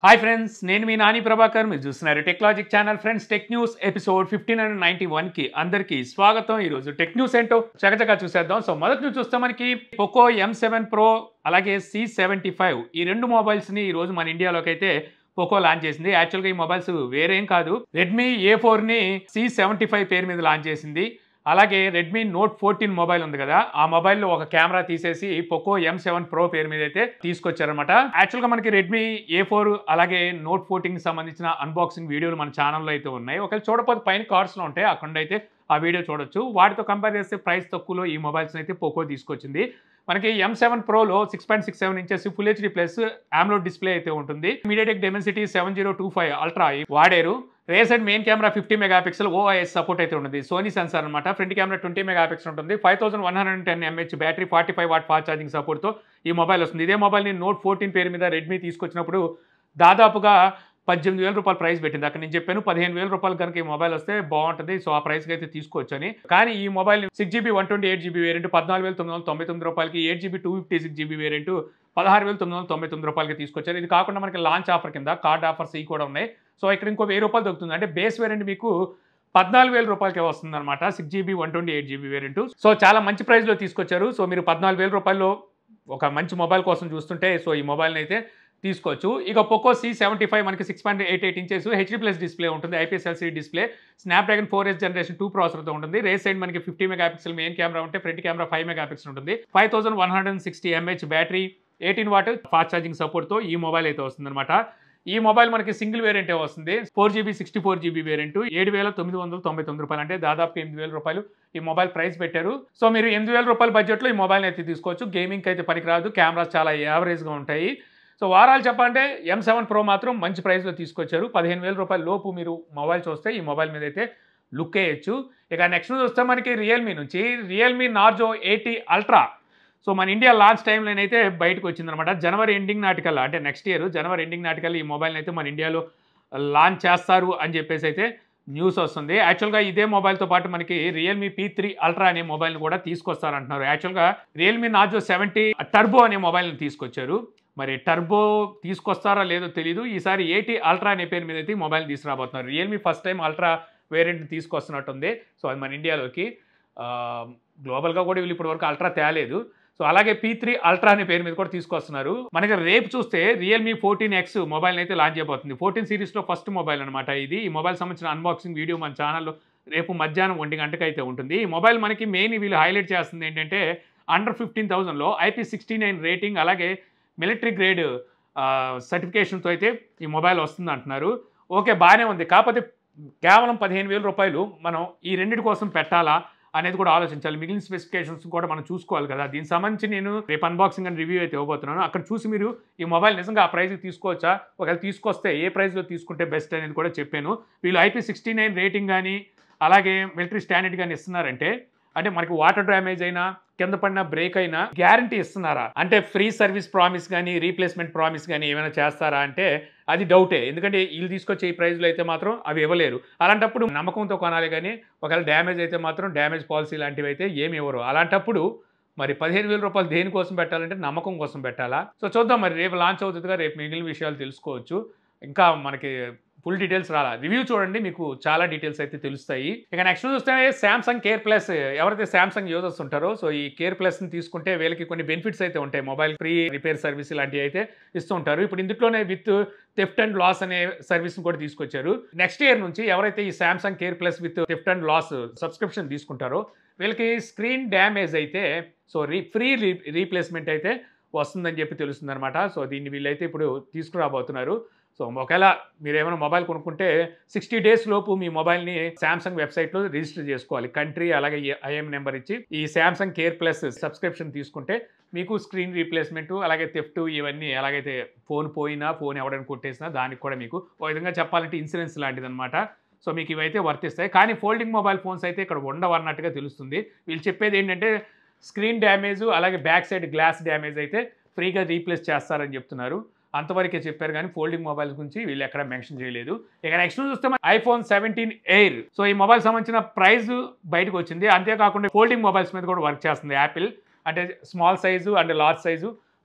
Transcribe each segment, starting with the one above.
Hi friends, నేను మీ నాని ప్రభాకర్. మీరు చూస్తున్నారు Techlogic channel. Friends, tech news episode 1591కి అందరికీ స్వాగతం. ఈరోజు టెక్ న్యూస్ ఏంటో చకచకా చూసేద్దాం. సో మొదటి నుంచి చూస్తే మనకి పోకో M7 Pro అలాగే C75 ఈ రెండు మొబైల్స్ని ఈరోజు మన ఇండియాలోకి అయితే పోకో లాంచ్ చేసింది. యాక్చువల్గా ఈ మొబైల్స్ వేరేం కాదు, రెడ్మీ A4ని C75 పేరు మీద లాంచ్ చేసింది. అలాగే రెడ్మీ నోట్ 14 మొబైల్ ఉంది కదా, ఆ మొబైల్లో ఒక కెమెరా తీసేసి పోకో M7 Pro పేరు మీద అయితే తీసుకొచ్చారనమాట. యాక్చువల్గా మనకి రెడ్మీ A4 అలాగే నోట్ 14కి సంబంధించిన అన్బాక్సింగ్ వీడియోలు మన ఛానల్లో అయితే ఉన్నాయి. ఒకవేళ చూడకపోతే పైన కార్డ్స్లో ఉంటాయి, అక్కడ అయితే ఆ వీడియో చూడొచ్చు. వాటితో కంపేర్ చేస్తే ప్రైస్ తక్కువలో ఈ మొబైల్స్ అయితే పోకో తీసుకొచ్చింది. మనకి M7 Proలో 6.67 inches full HD plus AMOLED display అయితే ఉంటుంది. MediaTek Dimensity 7025 అల్ట్రా వాడారు. Rare side main camera 50 megapixel OIS support అయితే ఉంటుంది. సోనీ సెన్సార్ అనమాట. ఫ్రంట్ కెమెరా 20 మెగాపిక్సెల్ ఉంటుంది. 5110 mAh battery, 45 watt fast charging సపోర్ట్తో ఈ మొబైల్ వస్తుంది. ఇదే మొబైల్ని నోట్ 14 పేరు మీద రెడ్మీ తీసుకొచ్చినప్పుడు దాదాపుగా 18,000 రూపాయలు ప్రైస్ పెట్టింది. అక్కడ నేను చెప్పాను 15,000 రూపాయలు కనుక ఈ మొబైల్ వస్తే బాగుంటుంది, సో ఆ ప్రైస్కి అయితే తీసుకోవచ్చు అని. కానీ ఈ మొబైల్ 6GB 128GB వేరియంట్ 14,999 రూపాయలకి, 8GB 256GB వేరియంట్ 16,999 రూపాయలకి తీసుకొచ్చారు. ఇది కాకుండా మనకి లాంచ్ ఆఫర్ కింద కార్డ్ ఆఫర్స్ ఇవి కూడా ఉన్నాయి. సో ఇక్కడ ఇంకో 1000 రూపాయలు దొరుకుతుంది. అంటే బేస్ వేరియంట్ మీకు 14,000 రూపాయలకే వస్తుంది అనమాట, 6GB 128GB వేరియంట్. సో చాలా మంచి ప్రైస్లో తీసుకొచ్చారు. సో మీరు 14,000 రూపాయల్లో ఒక మంచి మొబైల్ కోసం చూస్తుంటే సో ఈ మొబైల్ని అయితే తీసుకోవచ్చు. ఇక పోకో C75 మనకి 6.88 ఇంచెస్ HD ప్లస్ డిస్ప్లే ఉంటుంది. IPS LCD display, Snapdragon 4S generation 2 ప్రాసెసర్తో ఉంటుంది. రేర్ సైడ్ మనకి 50 మెగాపిక్సెల్ మెయిన్ కెమెరా ఉంటే ఫ్రంట్ కెమెరా 5 మెగాపిక్సెల్ ఉంటుంది. 5160 mAh battery, 18 watt fast charging సపోర్ట్తో ఈ మొబైల్ అయితే వస్తుందన్నమాట. ఈ మొబైల్ మనకి సింగిల్ వేరియంటే వస్తుంది. 4GB 64GB వేరియంట్ 7,999 రూపాయలు, అంటే దాదాపు 8,000 రూపాయలు ఈ మొబైల్ ప్రైస్ పెట్టారు. సో మీరు 8,000 రూపాయల బడ్జెట్లో ఈ మొబైల్ అయితే తీసుకోవచ్చు. గేమింగ్కి అయితే పనికిరాదు, కెమెరాస్ చాలా యావరేజ్గా ఉంటాయి. సో ఓవరాల్ చెప్పాలంటే M7 Pro మాత్రం మంచి ప్రైస్లో తీసుకొచ్చారు. 15,000 రూపాయల లోపు మీరు మొబైల్ చూస్తే ఈ మొబైల్ మీద అయితే లుక్ వేయచ్చు. ఇక నెక్స్ట్ చూస్తే మనకి రియల్మీ నుంచి రియల్మీ నార్జో 80 అల్ట్రా సో మన ఇండియా లాంచ్ టైంలో అయితే బయటకు వచ్చిందనమాట. జనవరి ఎండింగ్ నాటికల్లా, అంటే నెక్స్ట్ ఇయర్ జనవరి ఎండింగ్ నాటికల్లా ఈ మొబైల్ని అయితే మన ఇండియాలో లాంచ్ చేస్తారు అని చెప్పేసి అయితే న్యూస్ వస్తుంది. యాక్చువల్గా ఇదే మొబైల్తో పాటు మనకి రియల్మీ P3 అల్ట్రా అనే మొబైల్ని కూడా తీసుకొస్తారంటున్నారు. యాక్చువల్గా రియల్మీ నార్జో 70 టర్బో అనే మొబైల్ని తీసుకొచ్చారు. మరి టర్బో తీసుకొస్తారా లేదో తెలీదు. ఈసారి 80 అల్ట్రా అనే పేరు మీద అయితే ఈ మొబైల్ తీసుకురాబోతున్నారు. Realme first time ultra variant తీసుకొస్తున్నట్టుంది. సో అది మన ఇండియాలోకి, గ్లోబల్గా కూడా వీళ్ళు ఇప్పటి వరకు అల్ట్రా తేలేదు. సో అలాగే P3 అల్ట్రా అనే పేరు మీద కూడా తీసుకొస్తున్నారు. మనకి రేపు చూస్తే రియల్మీ 14X మొబైల్ అయితే లాంచ్ అయిపోతుంది. 14 సిరీస్లో ఫస్ట్ మొబైల్ అనమాట ఇది. ఈ మొబైల్ సంబంధించిన అన్బాక్సింగ్ వీడియో మన ఛానల్లో రేపు మధ్యాహ్నం 1 గంటకు అయితే ఉంటుంది. ఈ మొబైల్ మనకి మెయిన్ వీళ్ళు హైలైట్ చేస్తుంది ఏంటంటే అండర్ 15,000లో IP69 రేటింగ్ అలాగే మిలిటరీ గ్రేడ్ సర్టిఫికేషన్తో అయితే ఈ మొబైల్ వస్తుంది అంటున్నారు. ఓకే, బాగానే ఉంది. కాకపోతే కేవలం 15,000 రూపాయలు మనం ఈ రెండింటి కోసం పెట్టాలా అనేది కూడా ఆలోచించాలి. మిగిలిన స్పెసిఫికేషన్స్ కూడా మనం చూసుకోవాలి కదా. దీనికి సంబంధించి నేను రేపు అన్బాక్సింగ్ అండ్ రివ్యూ అయితే ఇవ్వబోతున్నాను. అక్కడ చూసి మీరు ఈ మొబైల్ నిజంగా ఆ ప్రైస్కి తీసుకోవచ్చా, ఒకవేళ తీసుకొస్తే ఏ ప్రైస్లో తీసుకుంటే బెస్ట్ అనేది కూడా చెప్పాను. వీళ్ళు IP69 రేటింగ్ కానీ అలాగే మిలిటరీ స్టాండర్డ్ కానీ ఇస్తున్నారంటే, అంటే మనకి వాటర్ డ్యామేజ్ అయినా కింద పడిన బ్రేక్ అయినా గ్యారంటీ ఇస్తున్నారా, అంటే ఫ్రీ సర్వీస్ ప్రామిస్ కానీ రీప్లేస్మెంట్ ప్రామిస్ కానీ ఏమైనా చేస్తారా అంటే అది డౌటే. ఎందుకంటే వీళ్ళు తీసుకొచ్చే ఈ ప్రైస్లో అయితే మాత్రం అవి ఇవ్వలేరు. అలాంటప్పుడు నమ్మకంతో కొనాలి, కానీ ఒకవేళ డ్యామేజ్ అయితే మాత్రం డ్యామేజ్ పాలసీ లాంటివి అయితే ఏమి ఇవ్వరు. అలాంటప్పుడు మరి 15,000 రూపాయలు దేనికోసం పెట్టాలంటే నమ్మకం కోసం పెట్టాలా? సో చూద్దాం, మరి రేపు లాంచ్ అవుతుందిగా, రేపు మిగిలిన విషయాలు తెలుసుకోవచ్చు. ఇంకా మనకి ఫుల్ డీటెయిల్స్ రాలా, రివ్యూ చూడండి, మీకు చాలా డీటెయిల్స్ అయితే తెలుస్తాయి. ఇక నెక్స్ట్ చూస్తే సామ్సంగ్ కేర్ ప్లస్, ఎవరైతే సామ్సంగ్ యూజర్స్ ఉంటారో సో ఈ కేర్ ప్లస్ని తీసుకుంటే వీళ్ళకి కొన్ని బెనిఫిట్స్ అయితే ఉంటాయి. మొబైల్ ఫ్రీ రిపేర్ సర్వీస్ ఇలాంటివి అయితే ఇస్తూ ఉంటారు. ఇప్పుడు ఇందులోనే విత్ థెఫ్ట్ అండ్ లాస్ అనే సర్వీస్ని కూడా తీసుకొచ్చారు. నెక్స్ట్ ఇయర్ నుంచి ఎవరైతే ఈ Samsung care plus with theft and loss subscription తీసుకుంటారో వీళ్ళకి స్క్రీన్ డ్యామేజ్ అయితే సో ఫ్రీ రీప్లేస్మెంట్ అయితే వస్తుందని చెప్పి తెలుస్తుంది అనమాట. సో దీన్ని వీళ్ళైతే ఇప్పుడు తీసుకురాబోతున్నారు. సో ఒకవేళ మీరు ఏమైనా మొబైల్ కొనుక్కుంటే 60 డేస్ లోపు మీ మొబైల్ని శాంసంగ్ వెబ్సైట్లో రిజిస్టర్ చేసుకోవాలి. కంట్రీ అలాగే IM నెంబర్ ఇచ్చి ఈ శాంసంగ్ కేర్ ప్లస్ సబ్స్క్రిప్షన్ తీసుకుంటే మీకు స్క్రీన్ రీప్లేస్మెంట్ అలాగే థెఫ్ట్ ఇవన్నీ, ఎలాగైతే ఫోన్ పోయినా ఫోన్ ఎవరైనా కొట్టేసినా దానికి కూడా మీకు ఒక విధంగా చెప్పాలంటే ఇన్సూరెన్స్ లాంటిది అనమాట. సో మీకు ఇవైతే వర్తిస్తాయి. కానీ ఫోల్డింగ్ మొబైల్ ఫోన్స్ అయితే ఇక్కడ ఉండవన్నట్టుగా తెలుస్తుంది. వీళ్ళు చెప్పేది ఏంటంటే స్క్రీన్ డ్యామేజ్ అలాగే బ్యాక్ సైడ్ గ్లాస్ డ్యామేజ్ అయితే ఫ్రీగా రీప్లేస్ చేస్తారని చెప్తున్నారు. అంతవరకే చెప్పారు, కానీ ఫోల్డింగ్ మొబైల్స్ గురించి వీళ్ళు ఎక్కడ మెన్షన్ చేయలేదు. ఇక నెక్స్ట్ చూస్తే iPhone 17 Air, సో ఈ మొబైల్ సంబంధించిన ప్రైస్ బయటకు వచ్చింది. అంతేకాకుండా ఫోల్డింగ్ మొబైల్స్ మీద కూడా వర్క్ చేస్తుంది యాపిల్. అంటే small size and large size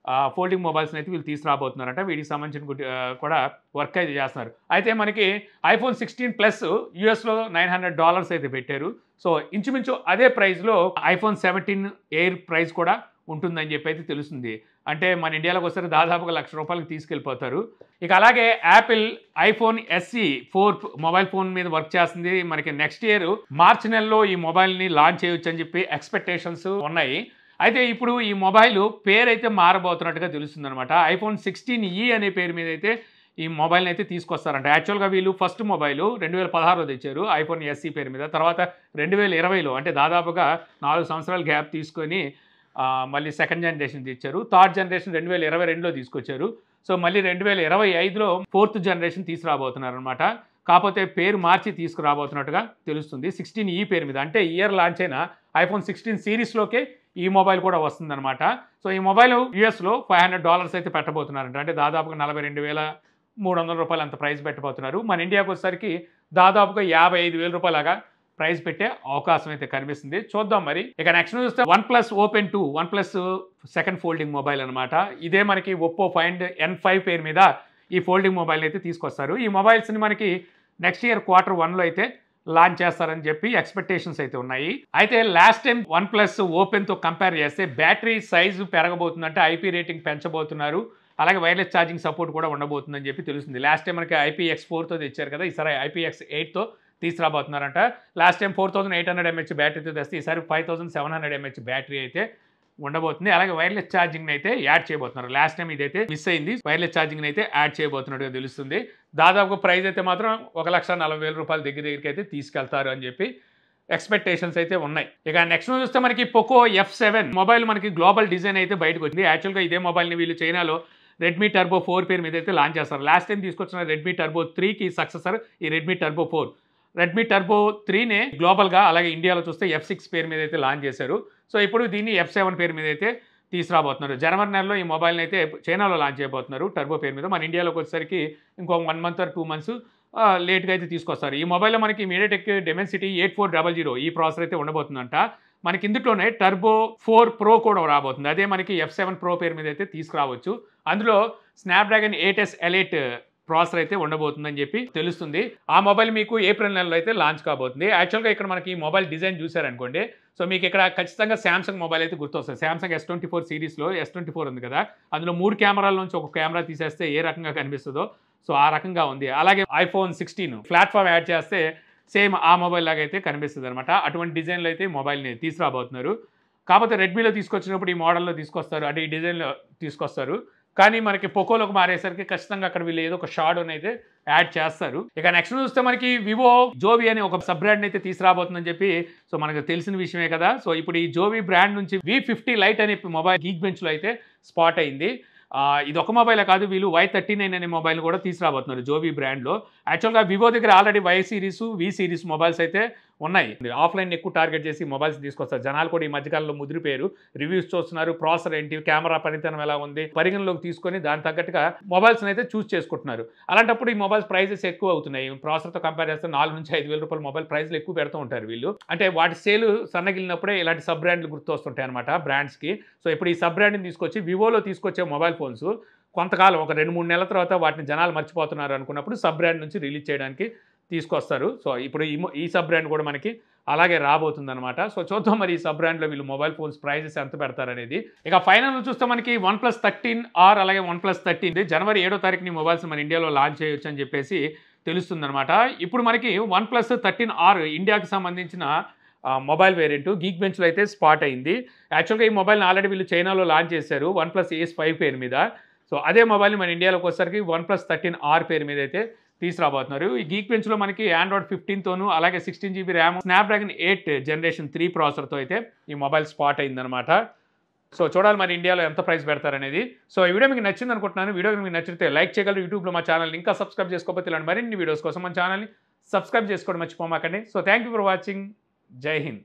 folding మొబైల్స్ని అయితే వీళ్ళు తీసుకురాబోతున్నారంట. వీటికి సంబంధించిన కూడా వర్క్ అయితే చేస్తున్నారు. అయితే మనకి iPhone 16 ప్లస్ యూఎస్లో $900 అయితే పెట్టారు. సో ఇంచుమించు అదే ప్రైస్లో iPhone 17 ఎయిర్ ప్రైస్ కూడా ఉంటుందని చెప్పి అయితే తెలుస్తుంది. అంటే మన ఇండియాలోకి వస్తే దాదాపుగా ₹1,00,000 తీసుకెళ్ళిపోతారు. ఇక అలాగే Apple iPhone SE 4 mobile phone మీద వర్క్ చేస్తుంది. మనకి నెక్స్ట్ ఇయర్ మార్చి నెలలో ఈ మొబైల్ని లాంచ్ చేయొచ్చు అని చెప్పి ఎక్స్పెక్టేషన్స్ ఉన్నాయి. అయితే ఇప్పుడు ఈ మొబైల్ పేరు అయితే మారబోతున్నట్టుగా తెలుస్తుంది అనమాట. iPhone 16e అనే పేరు మీద అయితే ఈ మొబైల్ని అయితే తీసుకొస్తారంట. యాక్చువల్గా వీళ్ళు ఫస్ట్ మొబైల్ 2016లో తెచ్చారు iPhone SE పేరు మీద. తర్వాత 2020లో అంటే దాదాపుగా 4 సంవత్సరాల గ్యాప్ తీసుకొని మళ్ళీ సెకండ్ జనరేషన్ తెచ్చారు. థర్డ్ జనరేషన్ 2022లో తీసుకొచ్చారు. సో మళ్ళీ 2025లో ఫోర్త్ జనరేషన్ తీసుకురాబోతున్నారు అనమాట. కాకపోతే పేరు మార్చి తీసుకురాబోతున్నట్టుగా తెలుస్తుంది 16e పేరు మీద. అంటే ఇయర్ లాంచ్ అయిన iPhone 16 సిరీస్లోకే ఈ మొబైల్ కూడా వస్తుందన్నమాట. సో ఈ మొబైల్ యూఎస్లో $500 అయితే పెట్టబోతున్నారంట. అంటే దాదాపుగా $42,300 అంత ప్రైస్ పెట్టబోతున్నారు. మన ఇండియాకి వచ్చేసరికి దాదాపుగా $55,000 ప్రైస్ పెట్టే అవకాశం అయితే కనిపిస్తుంది. చూద్దాం మరి. ఇక నెక్స్ట్ చూస్తే OnePlus Open 2 OnePlus second folding mobile అనమాట. ఇదే మనకి Oppo Find N5 పేరు మీద ఈ ఫోల్డింగ్ మొబైల్ అయితే తీసుకొస్తారు. ఈ మొబైల్స్ని మనకి నెక్స్ట్ ఇయర్ Q1లో అయితే లాంచ్ చేస్తారని చెప్పి ఎక్స్పెక్టేషన్స్ అయితే ఉన్నాయి. అయితే లాస్ట్ టైం OnePlus Openతో కంపేర్ చేస్తే బ్యాటరీ సైజు పెరగబోతుందంటే IP రేటింగ్ పెంచబోతున్నారు. అలాగే వైర్లెస్ ఛార్జింగ్ సపోర్ట్ కూడా ఉండబోతుందని చెప్పి తెలుస్తుంది. లాస్ట్ టైం మనకి IPX4తో తెచ్చారు కదా, ఈసారి IPX8తో తీసుకురాబోతున్నారంట. లాస్ట్ టైం 4800 mAh బ్యాటరీతో తెస్తే ఈసారి 5700 mAh బ్యాటరీ అయితే ఉండబోతుంది. అలాగే వైర్లెస్ ఛార్జింగ్ అయితే యాడ్ చేయబోతున్నారు. లాస్ట్ టైం ఇదైతే మిస్ అయింది. వైర్లెస్ ఛార్జింగ్ అయితే యాడ్ చేయబోతున్నట్టుగా తెలుస్తుంది. దాదాపు ప్రైస్ అయితే మాత్రం $1,40,000 దగ్గరికి అయితే తీసుకెళ్తారు అని చెప్పి ఎక్స్పెక్టేషన్స్ అయితే ఉన్నాయి. ఇక నెక్స్ట్ చూస్తే మనకి Poco F7 మొబైల్ మనకి గ్లోబల్ డిజైన్ అయితే బయటకు వచ్చింది. యాక్చువల్గా ఇదే మొబైల్ని వీళ్ళు చైనాలో Redmi Turbo 4 పేరు మీద అయితే లాంచ్ చేస్తారు. లాస్ట్ టైం తీసుకొచ్చిన Redmi Turbo 3కి సక్సెసర్ ఈ Redmi Turbo 4. Redmi Turbo 3నే గ్లోబల్గా అలాగే ఇండియాలో చూస్తే F6 పేరు మీద అయితే లాంచ్ చేశారు. సో ఇప్పుడు దీన్ని F7 పేరు మీద అయితే తీసుకురాబోతున్నారు. జనవరి నెలలో ఈ మొబైల్ని అయితే చైనాలో లాంచ్ చేయబోతున్నారు టర్బో పేరు మీద. మన ఇండియాలోకి వచ్చేసరికి ఇంకో 1 month or 2 months లేట్గా అయితే తీసుకొస్తారు. ఈ మొబైల్లో మనకి MediaTek Dimensity 8400 ఈ ప్రాసెసర్ అయితే ఉండబోతుందంట. మనకి ఇందులోనే టర్బో 4 Pro కూడా రాబోతుంది. అదే మనకి F7 Pro పేరు మీద అయితే తీసుకురావచ్చు. అందులో స్నాప్డ్రాగన్ 8S Elite ప్రాసెసర్ అయితే ఉండబోతుందని చెప్పి తెలుస్తుంది. ఆ మొబైల్ మీకు ఏప్రిల్ నెలలో అయితే లాంచ్ కాబోతుంది. యాక్చువల్గా ఇక్కడ మనకి ఈ మొబైల్ డిజైన్ చూసారనుకోండి, సో మీకు ఇక్కడ ఖచ్చితంగా శాంసంగ్ మొబైల్ అయితే గుర్తొస్తుంది. శాంసంగ్ S24 సిరీస్లో S24 ఉంది కదా, అందులో 3 కెమెరాల నుంచి ఒక కెమెరా తీసేస్తే ఏ రకంగా కనిపిస్తుందో సో ఆ రకంగా ఉంది. అలాగే iPhone 16 ప్లాట్ఫామ్ యాడ్ చేస్తే సేమ్ ఆ మొబైల్ లాగా అయితే కనిపిస్తుంది అనమాట. అటువంటి డిజైన్లో అయితే మొబైల్ని తీసుకురాబోతున్నారు. కాకపోతే రెడ్మీలో తీసుకొచ్చినప్పుడు ఈ మోడల్లో తీసుకొస్తారు, అంటే ఈ డిజైన్లో తీసుకొస్తారు. కానీ మనకి పొకోలోకి మారేసరికి ఖచ్చితంగా అక్కడ వీళ్ళు ఏదో ఒక షాడోని అయితే యాడ్ చేస్తారు. ఇక నెక్స్ట్ చూస్తే మనకి వివో జోవి అనే ఒక సబ్ బ్రాండ్ అయితే తీసుకురాబోతుందని చెప్పి సో మనకు తెలిసిన విషయమే కదా. సో ఇప్పుడు ఈ జోవి బ్రాండ్ నుంచి V50 Lite అనే మొబైల్ గీక్ బెంచ్లో అయితే స్పాట్ అయింది. ఇది ఒక మొబైలే కాదు, వీళ్ళు Y39 అనే మొబైల్ కూడా తీసుకురాబోతున్నారు జోవి బ్రాండ్లో. యాక్చువల్గా వివో దగ్గర already Y series V series mobiles అయితే ఉన్నాయి. ఆఫ్లైన్ ఎక్కువ టార్గెట్ చేసి మొబైల్స్ తీసుకొస్తారు. జనాలు కూడా ఈ మధ్యకాలంలో ముదిరిపోయారు, రివ్యూస్ చూస్తున్నారు, ప్రాసెసర్ ఏంటి, కెమెరా పనితనం ఎలా ఉంది పరిగణలోకి తీసుకొని దాని తగ్గట్టుగా మొబైల్స్ని అయితే చూస్ చేసుకుంటున్నారు. అలాంటప్పుడు ఈ మొబైల్స్ ప్రైజెస్ ఎక్కువ అవుతున్నాయి. ప్రాసెసర్తో కంపేర్ చేస్తే 4 నుంచి 5,000 రూపాయల మొబైల్ ప్రైస్లు ఎక్కువ పెడుతూ ఉంటారు వీళ్ళు. అంటే వాటి సేల్ సన్నగిలినప్పుడే ఇలాంటి సబ్ బ్రాండ్లు గుర్తొస్తుంటాయి అనమాట బ్రాండ్స్కి. సో ఇప్పుడు ఈ సబ్ బ్రాండ్ని తీసుకొచ్చి వివోలో తీసుకొచ్చే మొబైల్ ఫోన్స్ కొంతకాలం ఒక 2-3 నెలల తర్వాత వాటిని జనాలు మర్చిపోతున్నారు అనుకున్నప్పుడు సబ్ బ్రాండ్ నుంచి రిలీజ్ చేయడానికి తీసుకొస్తారు. సో ఇప్పుడు ఈ సబ్ బ్రాండ్ కూడా మనకి అలాగే రాబోతుందన్నమాట. సో చూద్దాం మరి ఈ సబ్ బ్రాండ్లో వీళ్ళు మొబైల్ ఫోన్స్ ప్రైజెస్ ఎంత పెడతారనేది. ఇక ఫైనల్ చూస్తే మనకి OnePlus 13R అలాగే OnePlus 13 జనవరి 7వ తారీఖుని మొబైల్స్ మన ఇండియాలో లాంచ్ చేయొచ్చు అని చెప్పేసి తెలుస్తుందన్నమాట. ఇప్పుడు మనకి OnePlus 13R ఇండియాకి సంబంధించిన మొబైల్ వేరియంట్ గీక్ బెంచ్లో అయితే స్పాట్ అయింది. యాక్చువల్గా ఈ మొబైల్ని ఆల్రెడీ వీళ్ళు చైనాలో లాంచ్ చేశారు OnePlus Ace 5 పేరు మీద. సో అదే మొబైల్ని మన ఇండియాలోకి వచ్చేసరికి OnePlus 13R పేరు మీద అయితే తీసుకురాబోతున్నారు. ఈ గీక్ బెంచ్లో మనకి Android 15తోనూ అలాగే 16GB ర్యామ్ స్నాప్డ్రాగన్ 8 Generation 3 ప్రాసెసర్తో అయితే ఈ మొబైల్ స్పాట్ అయిందనమాట. సో చూడాలి మరి ఇండియాలో ఎంత ప్రైస్ పెడతారనేది. సో ఈ వీడియో మీకు నచ్చింది అనుకుంటున్నాను. వీడియో మీకు నచ్చితే లైక్ చేయగలరు. యూట్యూబ్లో మా ఛానల్ని ఇంకా సబ్స్క్రైబ్ చేసుకోకపోతే ఇలాంటి మరిన్ని వీడియోస్ కోసం మన ఛానల్ని సబ్స్క్రైబ్ చేసుకోవడం మర్చిపోమాకండి. So thank you for watching. Jai Hind.